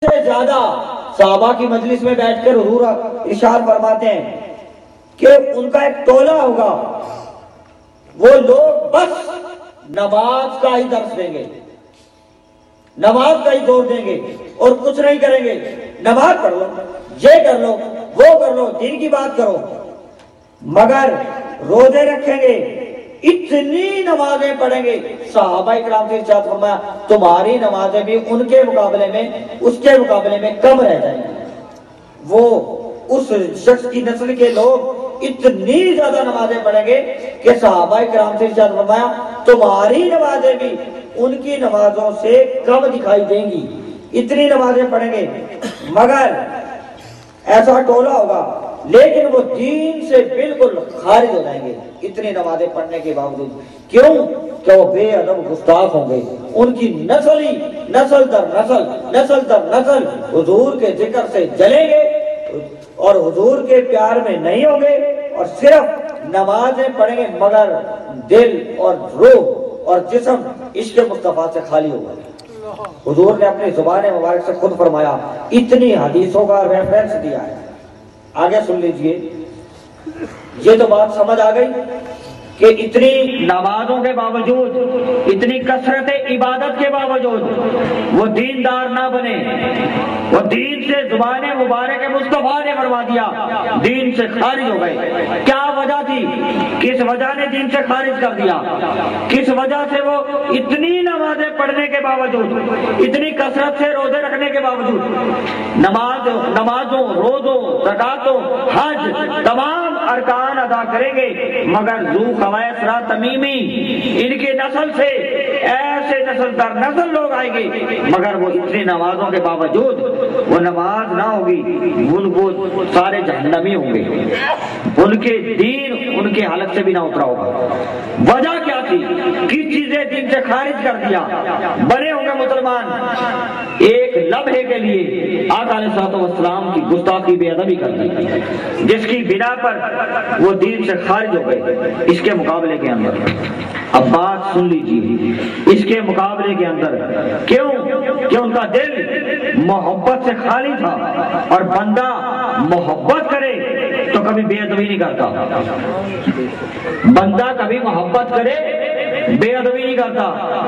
سے زیادہ صحابہ کی مجلس میں بیٹھ کر حضور ارشاد فرماتے ہیں کہ ان کا ایک ٹولہ ہوگا، وہ لوگ بس نماز کا ہی درس دیں گے، نماز کا ہی زور دیں گے اور کچھ نہیں کریں گے۔ نماز پڑھ لو، یہ کر لو، وہ کر لو، دین کی بات کرو، مگر روزے رکھیں گے، اتنی نمازیں پڑھیں گے۔ صحابہ اکرام سے ارشاد فرمایا تمہاری نمازیں بھی ان کے مقابلے میں، اس کے مقابلے میں کم رہ جائیں گی۔ وہ اس شخص کی نسل کے لوگ اتنی زیادہ نمازیں پڑھیں گے کہ صحابہ اکرام سے ارشاد فرمایا تمہاری نمازیں بھی ان کی نمازوں سے کم دکھائی دیں گی، اتنی نمازیں پڑھیں گے، مگر ایسا ٹولہ ہوگا لیکن وہ دین سے بالکل خارج ہو جائیں گے اتنی نمازیں پڑھنے کے باوجود۔ کیوں؟ کہ وہ بے ادب گستاخ ہوں گے، ان کی نسل ہی نسل در نسل، نسل در نسل حضور کے ذکر سے جلیں گے اور حضور کے پیار میں نہیں ہوں گے، اور صرف نمازیں پڑھیں گے مگر دل اور روح اور جسم عشق مصطفیٰ سے خالی ہوگا۔ حضور نے اپنی زبان مبارک سے خود فرمایا، اتنی حدیثوں کا ریفرنس دیا ہے، آگے سن لیجئے۔ یہ تو بات سمجھ آ گئی کہ اتنی نمازوں کے باوجود، اتنی کثرت عبادت کے باوجود وہ دیندار نہ بنے، وہ دین سے زبان مبارک مصطفیٰ نے فرما دیا دین سے خارج ہو گئے۔ کیا وجہ تھی؟ کس وجہ نے دین سے خارج کر دیا؟ کس وجہ سے وہ اتنی نمازیں پڑھنے کے باوجود، اتنی کثرت سے روزے رکھنے کے باوجود، نمازوں، روزوں، زکاتوں، حج، تمام ارکان ادا کریں گے، مگر ذو خویس را تمیمی ان کی نسل سے ایسے نسل در نسل لوگ آئیں گے، مگر وہ اتنی نمازوں کے باوجود وہ نماز نہ ہوگی، وہ سارے جہنمی ہوں گے، ان کے دین ان کے حلق سے بھی نہ اترا ہوگا۔ وجہ کیا تھی؟ کس چیزیں دین سے خارج کر دیا؟ بنے ہوں گے مسلمان ایک لمحے کے لیے آقا علیہ الصلوۃ والسلام کی گستاخی بے ادبی کر دی، جس کی بنا پر وہ دین سے خارج ہو گئے۔ اس کے مقابلے کے اندر اب بات سن لیجیے، اس کے مقابلے کے اندر کیوں کہ ان کا دل محبت سے خالی تھا، اور بندہ محبت کرے تو کبھی بے ادبی نہیں کرتا، بندہ کبھی محبت کرے بے ادبی نہیں کرتا،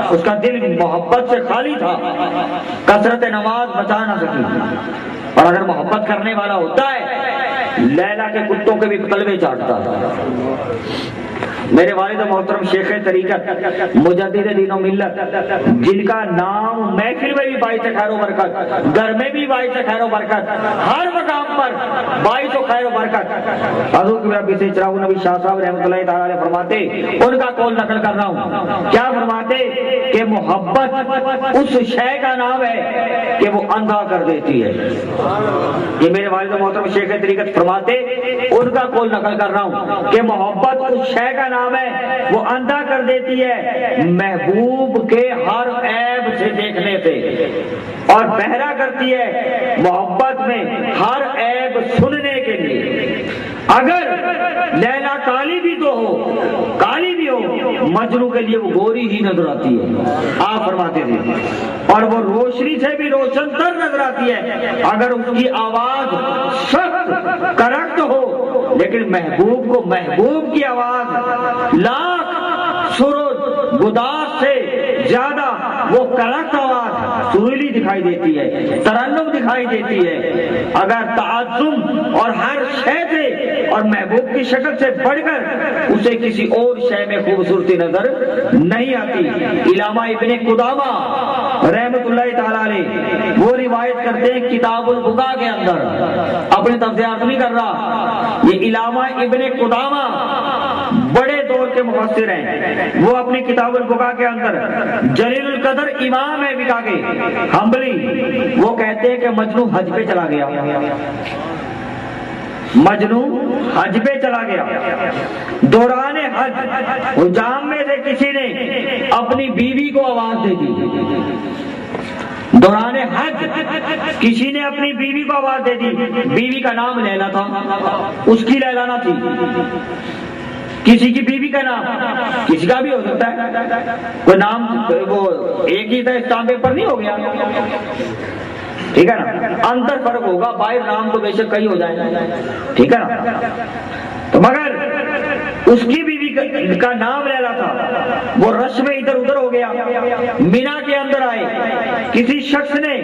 اس کا دل محبت سے خالی تھا، کثرت نماز بچا نہ سکی۔ اور اگر محبت کرنے والا ہوتا ہے لیلا کے کتوں کے بھی قلبے چاٹتا تھا۔ میرے والد محترم شیخ طریقت مجدد دین و ملت، جن کا نام محفل میں بھی باعث خیر و برکت، گھر میں بھی باعث خیر و برکت، ہر مقام پر باعث خیر و برکت، حضور کی ربی سے چراغ نبی شاہ صاحب رحمۃ اللہ تعالی علیہ فرماتے، ان کا قول نقل کر رہا ہوں، کیا فرماتے کہ محبت اس شے کا نام ہے کہ وہ اندھا کر دیتی ہے۔ یہ میرے والد محترم شیخ طریقت فرماتے، ان کا قول نقل کر رہا ہوں کہ محبت اس شے کا نام ہے وہ اندھا کر دیتی ہے محبوب کے ہر عیب سے دیکھنے سے، اور بہرا کرتی ہے محبت میں ہر عیب سننے کے لیے۔ اگر لیلا کالی بھی تو ہو، کالی بھی ہو، مجنوں کے لیے وہ گوری ہی نظر آتی ہے، آپ فرماتے تھے، اور وہ روشنی سے بھی روشن تر نظر آتی ہے اگر اس کی آواز سخت کرخت ہو، لیکن محبوب کو محبوب کی آواز لاکھ سرود گداز سے زیادہ وہ کرخت آواز سریلی دکھائی دیتی ہے، ترنم دکھائی دیتی ہے۔ اگر تعظم اور ہر شے سے اور محبوب کی شکل سے بڑھ کر اسے کسی اور شے میں خوبصورتی نظر نہیں آتی۔ علامہ ابن قدامہ رحمت اللہ تعالی علیہ وہ روایت کرتے ہیں کتاب البقاء کے اندر، اپنے تفسیرات نہیں کر رہا، یہ علامہ ابن قدامہ بڑے دور کے مفسر ہیں، وہ اپنی کتاب البقاء کے اندر جلیل القدر امام ہے بقا کے حنبلی، وہ کہتے ہیں کہ مجنوں حج پہ چلا گیا، مجنوں حج پہ چلا گیا، دوران حج حجام میں سے کسی نے اپنی بیوی کو آواز دے دی، دوران حج کسی نے اپنی بیوی کو آواز دے دی، بیوی کا نام لیلا تھا، اس کی لیلا نہ تھی، کسی کی بیوی کا نام کسی کا بھی ہو سکتا ہے، کوئی نام وہ ایک ہی تھا، اسٹامپ پیپر نہیں ہو گیا، ٹھیک ہے نا، اندر فرق ہوگا، باہر نام تو بے شک کئی ہو جائیں، ٹھیک ہے نا. تو مگر اس کی بیوی کا نام لیلا تھا، وہ رش میں ادھر ادھر ہو گیا. مینا کے اندر آئے، کسی شخص نے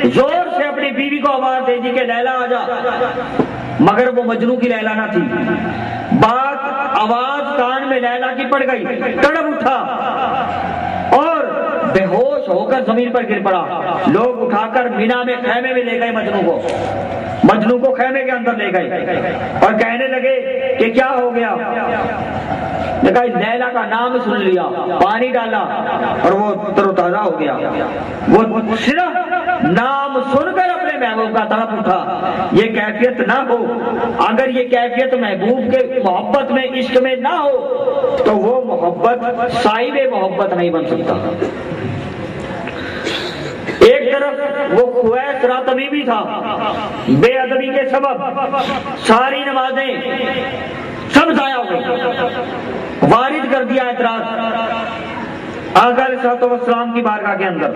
زور سے اپنی بیوی کو آواز دے دی کہ لیلا آ جا، مگر وہ مجنوں کی لیلا نہ تھی. بات آواز کان میں لیلا کی پڑ گئی، تڑپ اٹھا اور بے ہوش ہو کر زمین پر گر پڑا. لوگ اٹھا کر مینا میں خیمے میں لے گئے مجنوں کو خیمے کے اندر لے گئے اور کہنے لگے کہ کیا ہو گیا. دیکھا لیلا کا نام سن لیا، پانی ڈالا اور وہ تر و تازہ ہو گیا. وہ صرف نام سن کر اپنے محبوب کا طرف اٹھا. یہ کیفیت نہ ہو، اگر یہ کیفیت محبوب کے محبت میں عشق میں نہ ہو تو وہ محبت صاحب محبت نہیں بن سکتا. ایک طرف وہ خویس راتمی تھا، بے ادبی کے سبب ساری نمازیں سب ضائع ہو گئی. وارد کر دیا اعتراض آقا علیہ الصلوۃ والسلام کی بارگاہ کے اندر،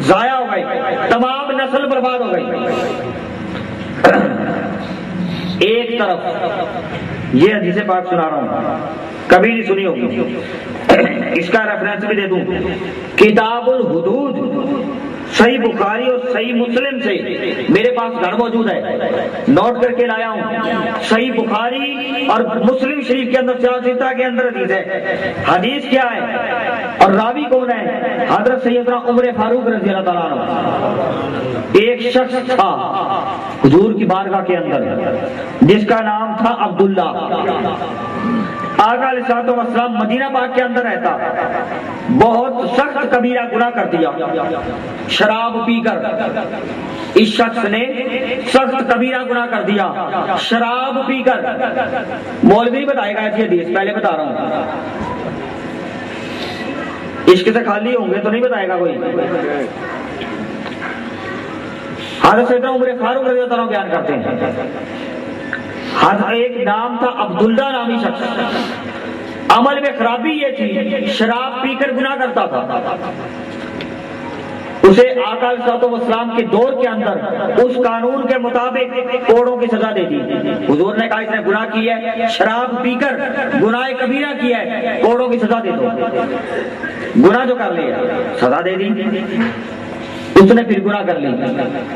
ضائع ہو گئی، تمام نسل برباد ہو گئی. ایک طرف یہ حدیث پاک سنا رہا ہوں، کبھی نہیں سنی ہوگی، اس کا ریفرنس بھی دے دوں. کتاب الحدود صحیح بخاری اور صحیح مسلم سے میرے پاس گھر موجود ہے، نوٹ کر کے لایا ہوں. صحیح بخاری اور مسلم شریف کے اندر سیاستہ کے اندر حدیث ہے. حدیث کیا ہے اور راوی کون ہے؟ حضرت سیدنا عمر فاروق رضی اللہ تعالیٰ عنہ. ایک شخص تھا حضور کی بارگاہ کے اندر جس کا نام تھا عبداللہ. آقا علیہ الصلوۃ والسلام مدینہ پاک کے اندر رہتا، بہت سخت کبیرہ گناہ کر دیا شراب پی کر. اس شخص نے سخت کبیرہ گناہ کر دیا شراب پی کر. مولوی بتائے گا ایسی حدیث، پہلے بتا رہا ہوں، عشق سے خالی ہوں گے تو نہیں بتائے گا کوئی. حضرت سیدنا عمر فاروق رضی اللہ عنہ بیان کرتے ہیں، ایک نام تھا عبداللہ نامی شخص. عمل میں خرابی یہ تھی، شراب پی کر گناہ کرتا تھا. اسے آقا علیہ الصلوۃ والسلام کے دور کے اندر اس قانون کے مطابق کوڑوں کی سزا دے دی. حضور نے کہا اس نے گناہ کیا ہے، شراب پی کر گناہ کبیرہ کیا ہے، کوڑوں کی سزا دے دو. گناہ جو کر لیا سزا دے دی. اس نے پھر گناہ کر لی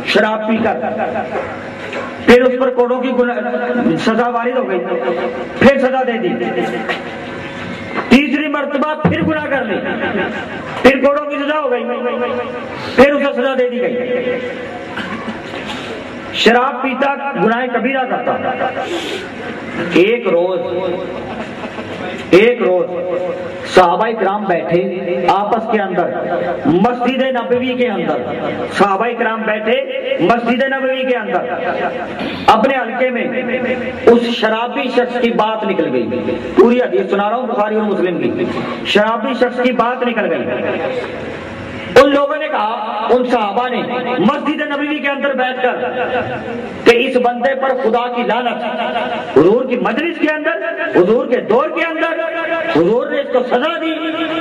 شراب پی کر، پھر اس پر کوڑوں کی سزا وارد ہو گئی، پھر سزا دے دی. تیسری مرتبہ پھر گناہ کر لی، پھر کوڑوں کی سزا ہو گئی، پھر اسے سزا دے دی گئی. شراب پیتا، گناہ کبیرہ کرتا. ایک روز صحابہ کرام بیٹھے آپس کے اندر مسجد نبوی کے اندر، صحابہ کرام بیٹھے مسجد نبوی کے اندر اپنے حلقے میں اس شرابی شخص کی بات نکل گئی. پوری حدیث سنا رہا ہوں بخاری اور مسلم کی. شرابی شخص کی بات نکل گئی. ان لوگوں نے کہا، ان صحابہ نے مسجد نبوی کے اندر بیٹھ کر کہ اس بندے پر خدا کی لعنت. حضور کی مجلس کے اندر، حضور کے دور کے اندر حضور نے اس کو سزا دی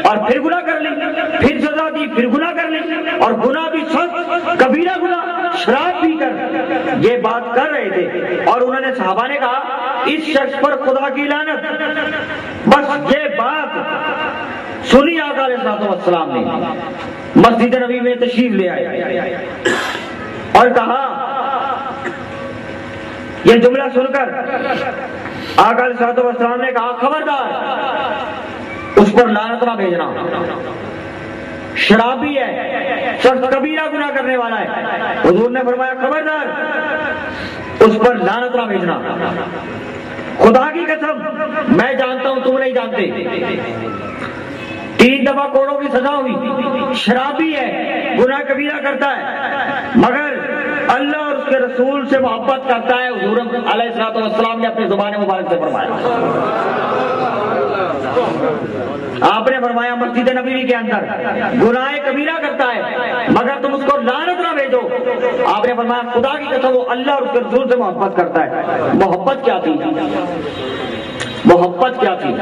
اور پھر گناہ کر لی، پھر سزا دی، پھر گناہ کر لی، اور گناہ بھی سخت کبیرہ گناہ شراب پی کر یہ بات کر رہے تھے. اور انہوں نے صحابہ نے کہا اس شخص پر خدا کی لعنت. بس یہ بات سنی آقا علیہ الصلوۃ والسلام نے، مسجد نبی میں تشریف لے آئے اور کہا، یہ جملہ سن کر آقا علیہ الصلوۃ والسلام نے کہا خبردار اس پر لعنت نہ بھیجنا، شرابی ہے، سخت کبیرہ گناہ کرنے والا ہے. حضور نے فرمایا خبردار اس پر لعنت نہ بھیجنا. خدا کی قسم میں جانتا ہوں تم نہیں جانتے. 3 دفعہ کوڑوں کی سزا ہوئی، شرابی ہے، گناہ کبیرہ کرتا ہے، مگر اللہ اور اس کے رسول سے محبت کرتا ہے. حضور علیہ الصلوۃ والسلام نے اپنی زبان مبارک سے فرمایا. آپ نے فرمایا مسجد نبوی کے اندر گناہ کبیرہ کرتا ہے مگر تم اس کو لعنت نہ بھیجو. آپ نے فرمایا خدا کی قسم وہ اللہ اور اس کے رسول سے محبت کرتا ہے. محبت کیا تھی؟ محبت کیا تھی؟